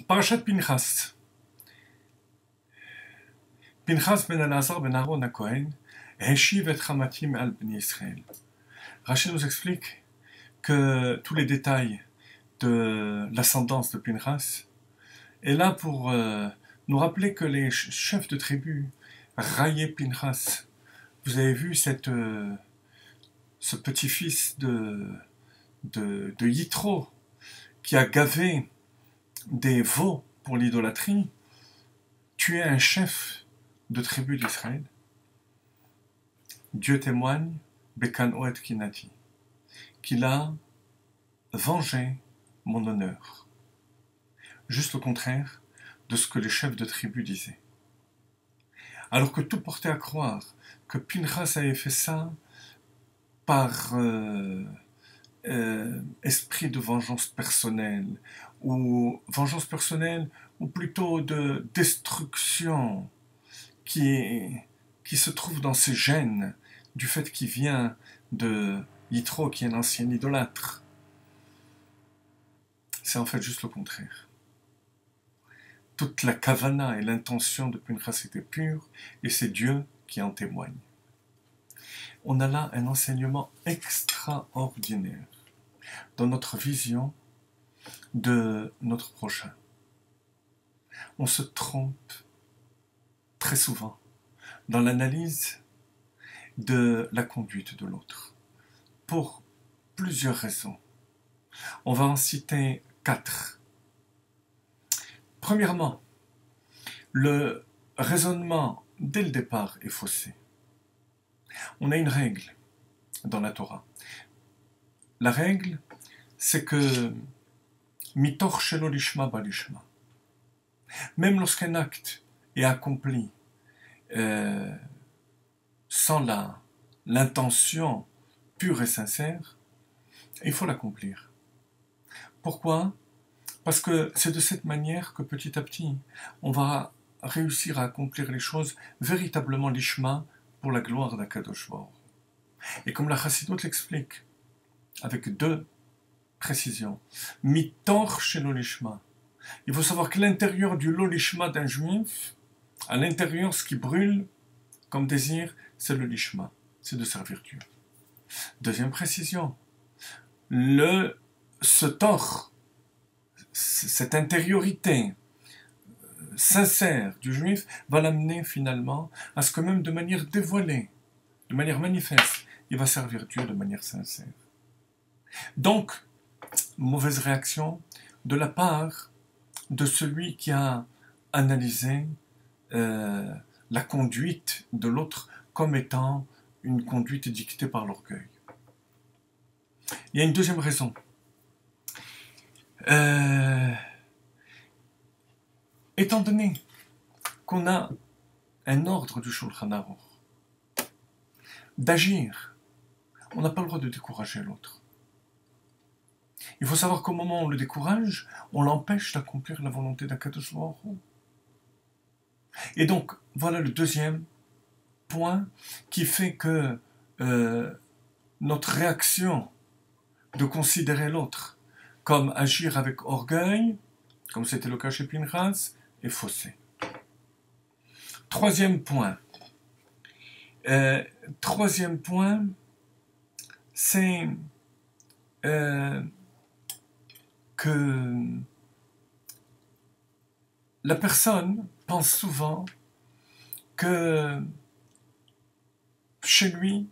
Parashat Pinchas. Pinchas ben Elazar ben Aaron HaKohen Heshiv et Hamatim al Bnei Israël. Rachel nous explique que tous les détails de l'ascendance de Pinchas est là pour nous rappeler que les chefs de tribu raillaient Pinchas. Vous avez vu ce petit-fils de Yitro qui a gavé des veaux pour l'idolâtrie, tuer un chef de tribu d'Israël. Dieu témoigne, Bekan Oed Kinati, qu'il a vengé mon honneur. Juste le contraire de ce que les chefs de tribu disaient. Alors que tout portait à croire que Pinchas avait fait ça par esprit de vengeance personnelle, ou plutôt de destruction qui se trouve dans ses gènes, du fait qu'il vient de Yitro, qui est un ancien idolâtre. C'est en fait juste le contraire. Toute la kavana et l'intention de Pinchas était pure, et c'est Dieu qui en témoigne. On a là un enseignement extraordinaire dans notre vision de notre prochain. On se trompe très souvent dans l'analyse de la conduite de l'autre, pour plusieurs raisons. On va en citer 4. Premièrement, le raisonnement dès le départ est faussé. On a une règle dans la Torah. La règle, c'est que mitor shelo lishma balishma. Même lorsqu'un acte est accompli sans l'intention pure et sincère, il faut l'accomplir. Pourquoi ? Parce que c'est de cette manière que petit à petit, on va réussir à accomplir les choses véritablement lishma pour la gloire d'Akadosh Baruch. Et comme la Chassidut l'explique, avec 2 précisions, mitor shelo lishma. Il faut savoir que l'intérieur du lolishma d'un juif, à l'intérieur, ce qui brûle comme désir, c'est le lishma, c'est de servir Dieu. 2e précision, ce tort, cette intériorité sincère du juif va l'amener finalement à ce que même de manière dévoilée, de manière manifeste, il va servir Dieu de manière sincère. Donc, mauvaise réaction de la part de celui qui a analysé la conduite de l'autre comme étant une conduite dictée par l'orgueil. Il y a une 2e raison. Étant donné qu'on a un ordre du Shulchan Aruch d'agir, on n'a pas le droit de décourager l'autre. Il faut savoir qu'au moment où on le décourage, on l'empêche d'accomplir la volonté d'Akadosh Baruch Hu. Et donc, voilà le 2e point qui fait que notre réaction de considérer l'autre comme agir avec orgueil, comme c'était le cas chez Pinchas, est faussée. 3e point. 3e point, c'est que la personne pense souvent que chez lui,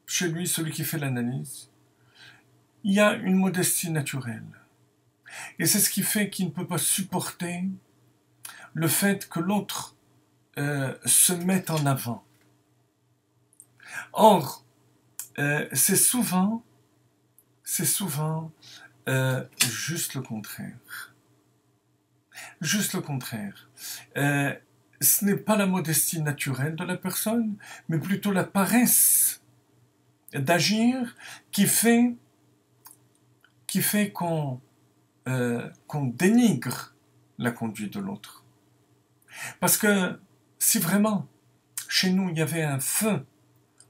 celui qui fait l'analyse, il y a une modestie naturelle. Et c'est ce qui fait qu'il ne peut pas supporter le fait que l'autre se mette en avant. Or, c'est souvent juste le contraire. Juste le contraire. Ce n'est pas la modestie naturelle de la personne, mais plutôt la paresse d'agir qui fait qu'on dénigre la conduite de l'autre. Parce que si vraiment chez nous il y avait un feu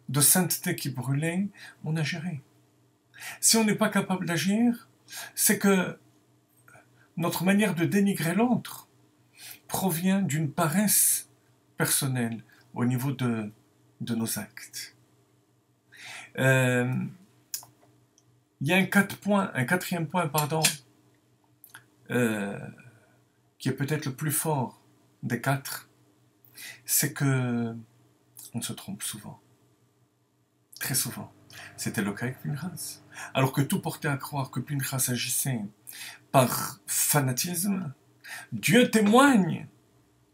de sainteté qui brûlait, on agirait. Si on n'est pas capable d'agir, c'est que notre manière de dénigrer l'autre provient d'une paresse personnelle au niveau de nos actes. Il y a un quatrième point, qui est peut-être le plus fort des quatre, c'est que on se trompe souvent, très souvent. C'était le cas avec Pinchas. Alors que tout portait à croire que Pinchas agissait par fanatisme, Dieu témoigne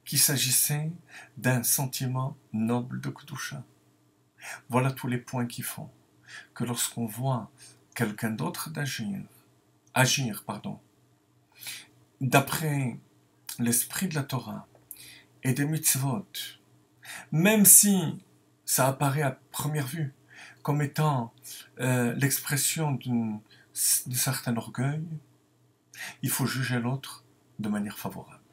qu'il s'agissait d'un sentiment noble de Kedusha. Voilà tous les points qui font que lorsqu'on voit quelqu'un d'autre agir, d'après l'esprit de la Torah et des mitzvot, même si ça apparaît à première vue comme étant l'expression d'un certain orgueil, il faut juger l'autre de manière favorable.